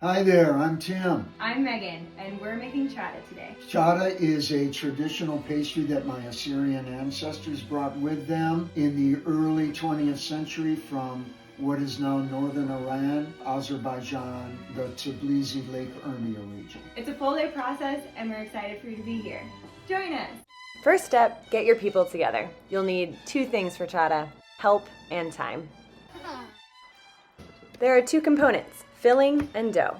Hi there, I'm Tim. I'm Megan, and we're making chada today. Chada is a traditional pastry that my Assyrian ancestors brought with them in the early 20th century from what is now northern Iran, Azerbaijan, the Tbilisi Lake Urmia region. It's a full day process, and we're excited for you to be here. Join us! First step, get your people together. You'll need two things for chada: help and time. There are two components, filling and dough.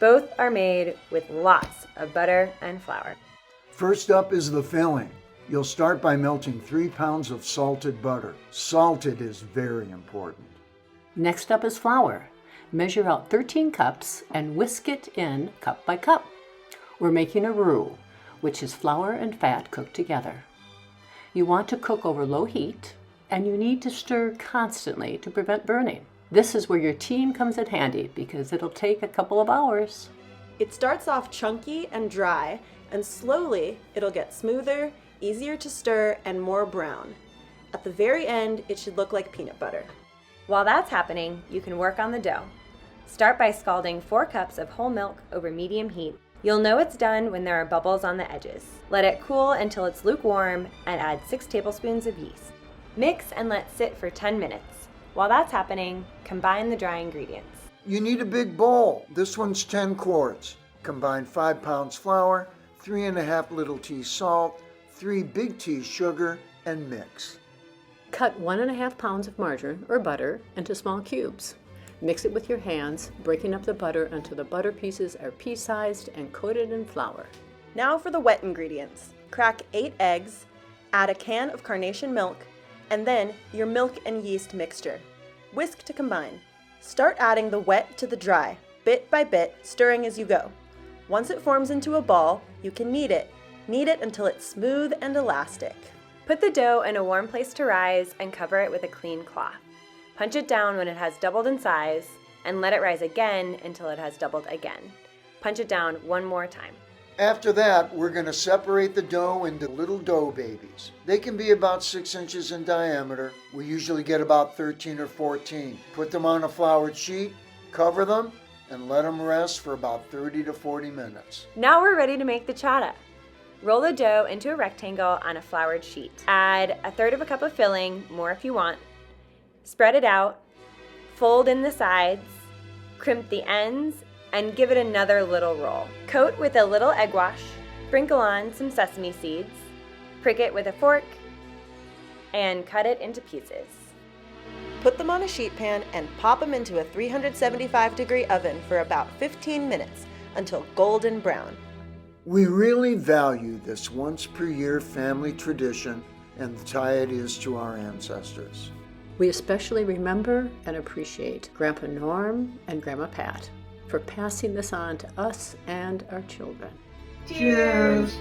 Both are made with lots of butter and flour. First up is the filling. You'll start by melting 3 pounds of salted butter. Salted is very important. Next up is flour. Measure out 13 cups and whisk it in cup by cup. We're making a roux, which is flour and fat cooked together. You want to cook over low heat, and you need to stir constantly to prevent burning. This is where your team comes in handy because it'll take a couple of hours. It starts off chunky and dry, and slowly it'll get smoother, easier to stir, and more brown. At the very end, it should look like peanut butter. While that's happening, you can work on the dough. Start by scalding 4 cups of whole milk over medium heat. You'll know it's done when there are bubbles on the edges. Let it cool until it's lukewarm and add 6 tablespoons of yeast. Mix and let sit for 10 minutes. While that's happening, combine the dry ingredients. You need a big bowl. This one's 10 quarts. Combine 5 pounds flour, 3½ little teas salt, 3 big teas sugar, and mix. Cut 1½ pounds of margarine or butter into small cubes. Mix it with your hands, breaking up the butter until the butter pieces are pea-sized and coated in flour. Now for the wet ingredients. Crack 8 eggs, add a can of carnation milk, and then your milk and yeast mixture. Whisk to combine. Start adding the wet to the dry, bit by bit, stirring as you go. Once it forms into a ball, you can knead it. Knead it until it's smooth and elastic. Put the dough in a warm place to rise and cover it with a clean cloth. Punch it down when it has doubled in size and let it rise again until it has doubled again. Punch it down one more time. After that, we're going to separate the dough into little dough babies. They can be about 6 inches in diameter. We usually get about 13 or 14. Put them on a floured sheet, cover them, and let them rest for about 30 to 40 minutes. Now we're ready to make the chada. Roll the dough into a rectangle on a floured sheet. Add 1/3 cup of filling, more if you want. Spread it out, fold in the sides, crimp the ends, and give it another little roll. Coat with a little egg wash, sprinkle on some sesame seeds, prick it with a fork, and cut it into pieces. Put them on a sheet pan and pop them into a 375-degree oven for about 15 minutes until golden brown. We really value this once-per-year family tradition and the tie it is to our ancestors. We especially remember and appreciate Grandpa Norm and Grandma Pat for passing this on to us and our children. Cheers!